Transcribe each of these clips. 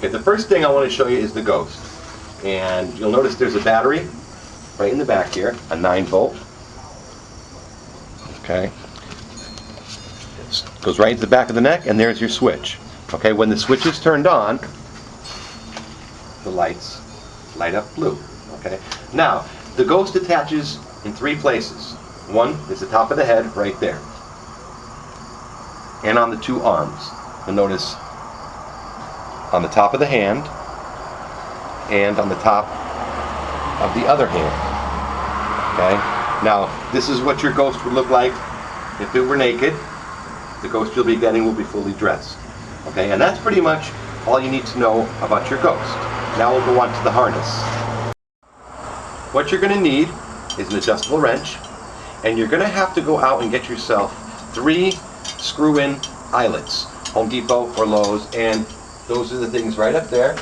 Okay, the first thing I want to show you is the ghost. And you'll notice there's a battery right in the back here, a 9-volt. Okay. It goes right into the back of the neck, and there's your switch. Okay, when the switch is turned on, the lights light up blue. Okay. Now, the ghost attaches in 3 places. One is the top of the head right there, and on the 2 arms. You'll notice on the top of the hand and on the top of the other hand. Okay. Now, this is what your ghost would look like if it were naked. The ghost you'll be getting will be fully dressed. Okay, and that's pretty much all you need to know about your ghost. Now we'll go on to the harness. What you're going to need is an adjustable wrench, and you're going to have to go out and get yourself 3 screw-in eyelets, Home Depot or Lowe's, and those are the things right up there.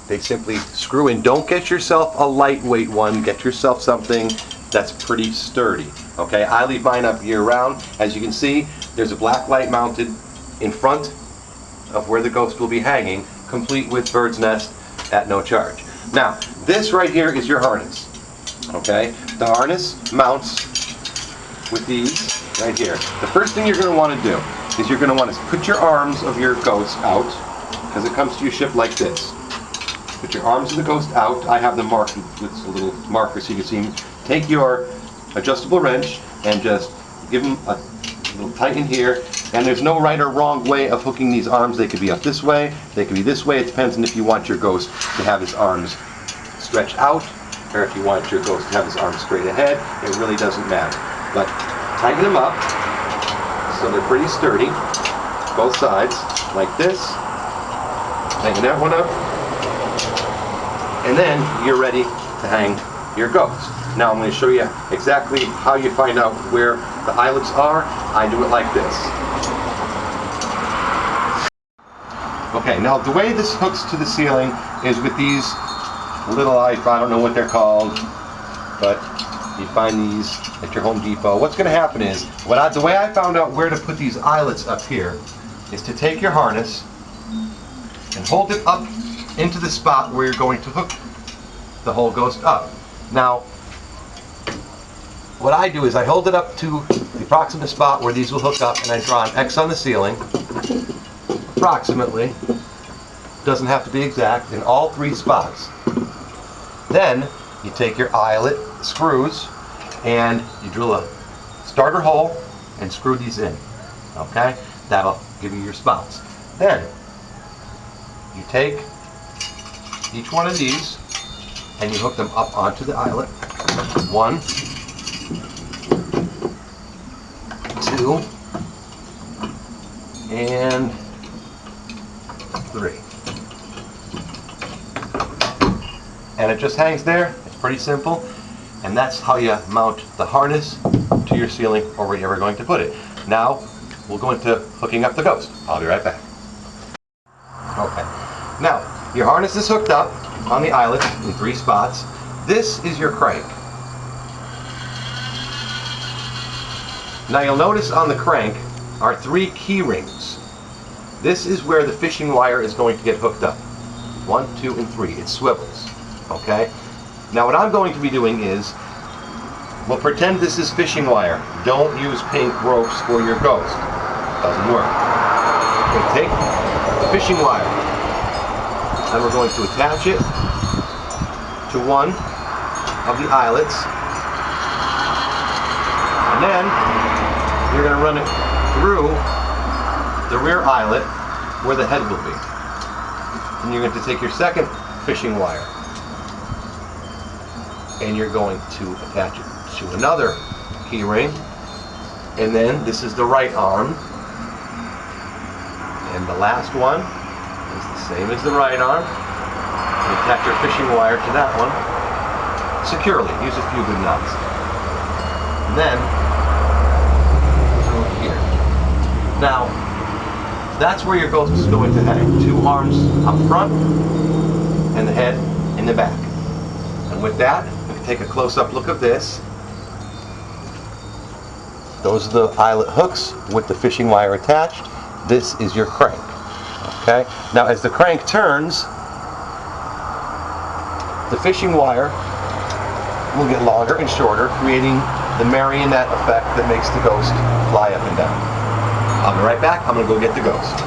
They simply screw in. Don't get yourself a lightweight one. Get yourself something that's pretty sturdy. Okay, I leave mine up year-round. As you can see, there's a black light mounted in front of where the ghost will be hanging, complete with bird's nest at no charge. Now, this right here is your harness. Okay, the harness mounts with these right here. The first thing you're going to want to do is you're going to want to put your arms of your ghost out, because it comes to you shipped like this. Put your arms of the ghost out. I have them marked with a little marker so you can see them. Take your adjustable wrench and just give them a little tighten here. And there's no right or wrong way of hooking these arms. They could be up this way, they could be this way. It depends on if you want your ghost to have his arms stretched out or if you want your ghost to have his arms straight ahead. It really doesn't matter. But tighten them up so they're pretty sturdy, both sides, like this. Tighten that one up. And then you're ready to hang your ghost. Now I'm going to show you exactly how you find out where the eyelets are. I do it like this. Okay, now the way this hooks to the ceiling is with these little, I don't know what they're called, but you find these at your Home Depot. What's going to happen is, the way I found out where to put these eyelets up here is to take your harness and hold it up into the spot where you're going to hook the whole ghost up. Now, what I do is I hold it up to the approximate spot where these will hook up, and I draw an X on the ceiling, approximately, doesn't have to be exact, in all 3 spots. Then you take your eyelet screws and you drill a starter hole and screw these in. Okay? That'll give you your spots. Then you take each one of these and you hook them up onto the eyelet. 1, 2, and 3. And it just hangs there. It's pretty simple. And that's how you mount the harness to your ceiling or where you're ever going to put it. Now, we'll go into hooking up the ghost. I'll be right back. Okay. Now, your harness is hooked up on the eyelet in 3 spots. This is your crank. Now you'll notice on the crank are 3 key rings. This is where the fishing wire is going to get hooked up. 1, 2, and 3. It swivels. Okay? Now what I'm going to be doing is, we'll pretend this is fishing wire. Don't use pink ropes for your ghost. Doesn't work. Okay, take the fishing wire and we're going to attach it to one of the eyelets, and then you're going to run it through the rear eyelet where the head will be. And you're going to take your second fishing wire and you're going to attach it to another key ring, and then this is the right arm, and the last one is the same as the right arm. You attach your fishing wire to that one securely. Use a few good knots. And then through here. Now that's where your ghost is going to hang. 2 arms up front and the head in the back. And with that, we can take a close-up look of this. Those are the eyelet hooks with the fishing wire attached. This is your crank. Okay? Now as the crank turns, the fishing wire will get longer and shorter, creating the marionette effect that makes the ghost fly up and down. I'll be right back. I'm going to go get the ghost.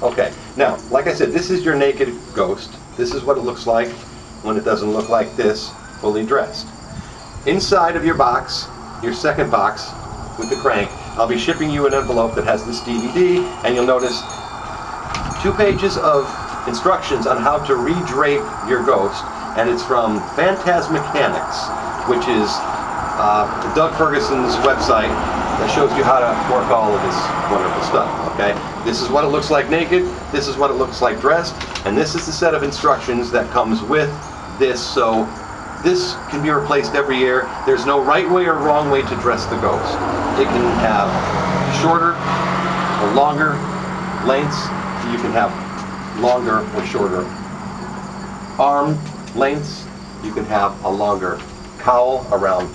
Okay, now, like I said, this is your naked ghost. This is what it looks like when it doesn't look like this, fully dressed. Inside of your box, your second box with the crank, I'll be shipping you an envelope that has this DVD, and you'll notice 2 pages of instructions on how to re-drape your ghost, and it's from Phantasmechanics, which is Doug Ferguson's website that shows you how to work all of this wonderful stuff. Okay, this is what it looks like naked, this is what it looks like dressed, and this is the set of instructions that comes with this. So this can be replaced every year. There's no right way or wrong way to dress the ghost. It can have shorter or longer lengths. You can have longer or shorter arm lengths. You can have a longer cowl around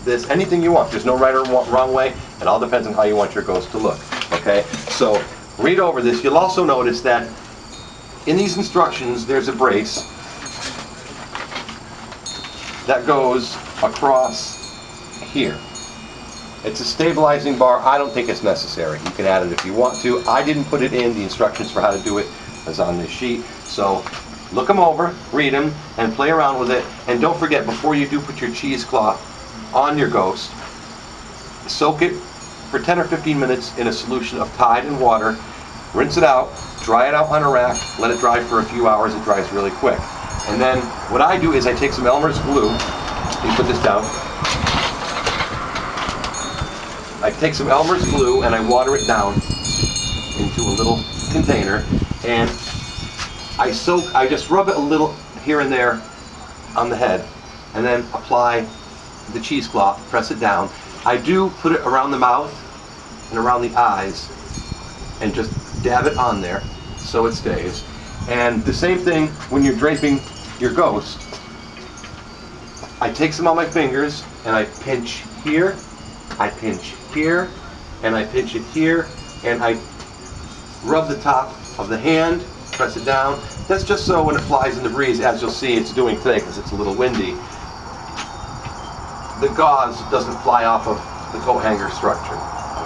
this. Anything you want. There's no right or wrong way. It all depends on how you want your ghost to look. Okay? So read over this. You'll also notice that in these instructions there's a brace that goes across here. It's a stabilizing bar. I don't think it's necessary. You can add it if you want to. I didn't put it in. The instructions for how to do it is on this sheet. So look them over, read them, and play around with it. And don't forget, before you do put your cheesecloth on your ghost, soak it for 10 or 15 minutes in a solution of Tide and water. Rinse it out, dry it out on a rack, let it dry for a few hours. It dries really quick. And then what I do is I take some Elmer's glue. You put this down. I take some Elmer's glue and I water it down into a little container, and I just rub it a little here and there on the head, and then apply the cheesecloth, press it down. I do put it around the mouth and around the eyes and just dab it on there so it stays. And the same thing when you're draping your ghost. I take some on my fingers and I pinch here, I pinch here, and I pinch it here, and I rub the top of the hand, press it down. That's just so when it flies in the breeze, as you'll see it's doing today because it's a little windy, the gauze doesn't fly off of the coat hanger structure.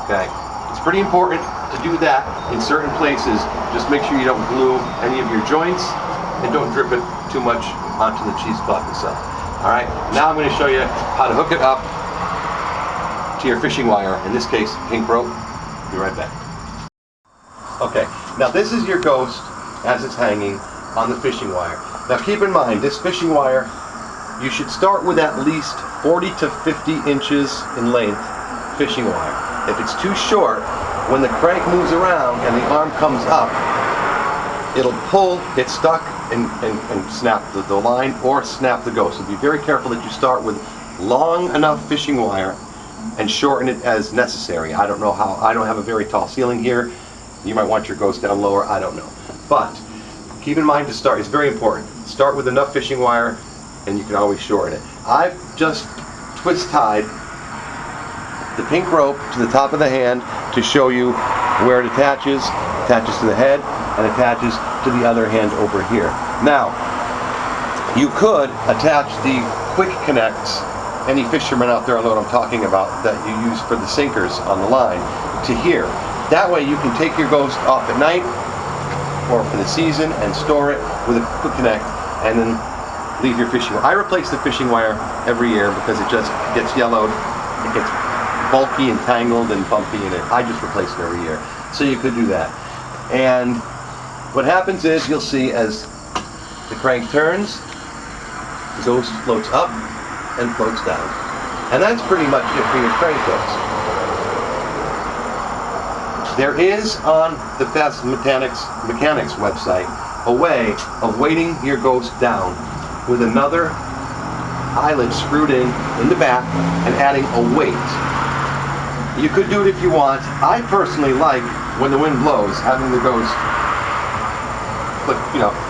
Okay? It's pretty important to do that in certain places. Just make sure you don't glue any of your joints and don't drip it too much onto the cheesecloth itself. Alright, now I'm going to show you how to hook it up to your fishing wire, in this case pink rope. Be right back. Okay, now this is your ghost as it's hanging on the fishing wire. Now keep in mind, this fishing wire, you should start with at least 40 to 50 inches in length fishing wire. If it's too short, when the crank moves around and the arm comes up, it'll pull, get stuck, and snap the line or snap the ghost. So be very careful that you start with long enough fishing wire and shorten it as necessary. I don't know how. I don't have a very tall ceiling here. You might want your ghost down lower. I don't know. But keep in mind to start, it's very important. Start with enough fishing wire and you can always shorten it. I've just twist tied the pink rope to the top of the hand to show you where it attaches to the head, and attaches to the other hand over here. Now, you could attach the quick connects, any fisherman out there will know what I'm talking about, that you use for the sinkers on the line, to here. That way you can take your ghost off at night or for the season and store it with a quick connect, and then leave your fishing wire. I replace the fishing wire every year because it just gets yellowed, it gets bulky and tangled and bumpy, and I just replace it every year. So you could do that. And what happens is, you'll see as the crank turns, the ghost floats up and floats down. And that's pretty much it for your crank ghost. There is on the Phantasmechanics website a way of weighting your ghost down with another eyelet screwed in the back and adding a weight. You could do it if you want. I personally like, when the wind blows, having the ghost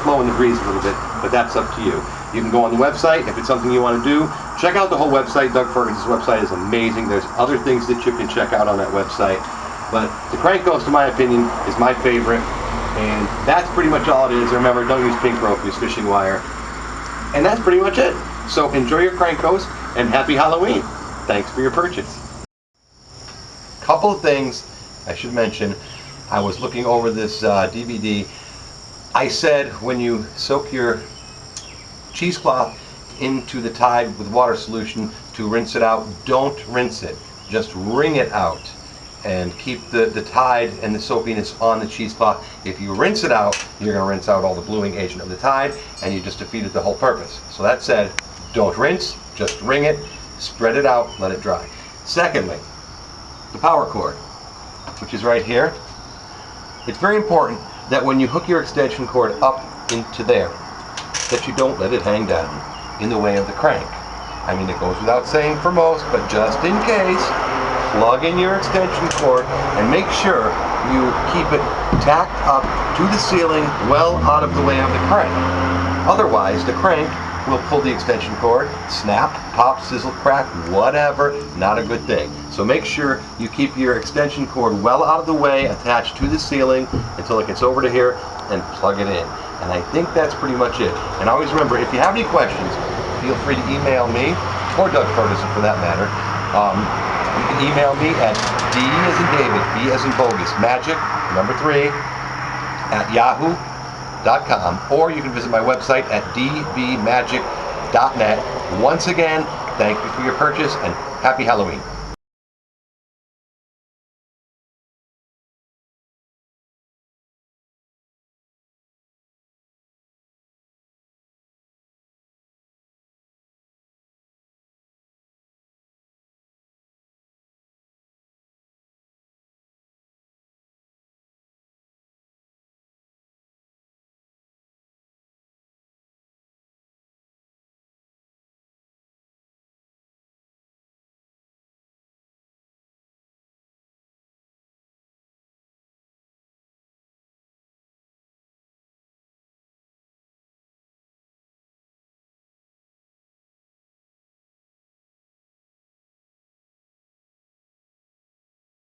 blow in the breeze a little bit, but that's up to you. You can go on the website if it's something you want to do. Check out the whole website. Doug Ferguson's website is amazing. There's other things that you can check out on that website. But the crank ghost, in my opinion, is my favorite, and that's pretty much all it is. Remember, don't use pink rope, use fishing wire. And that's pretty much it. So enjoy your crank ghost, and happy Halloween. Thanks for your purchase. Couple of things I should mention. I was looking over this DVD. I said when you soak your cheesecloth into the Tide with water solution to rinse it out, don't rinse it. Just wring it out and keep the Tide and the soapiness on the cheesecloth. If you rinse it out, you're going to rinse out all the bluing agent of the Tide, and you just defeated the whole purpose. So that said, don't rinse, just wring it, spread it out, let it dry. Secondly, the power cord, which is right here. It's very important that when you hook your extension cord up into there, that you don't let it hang down in the way of the crank. I mean, it goes without saying for most, but just in case, plug in your extension cord and make sure you keep it tacked up to the ceiling, well out of the way of the crank. Otherwise, the crank will pull the extension cord, snap, pop, sizzle, crack, whatever. Not a good thing. So make sure you keep your extension cord well out of the way, attached to the ceiling until it gets over to here, and plug it in. And I think that's pretty much it. And always remember, if you have any questions, feel free to email me, or Doug Ferguson for that matter. You can email me at D as in David, B as in bogus, magic, number 3, at yahoo.com, or you can visit my website at dvmagic.net. Once again, thank you for your purchase, and happy Halloween.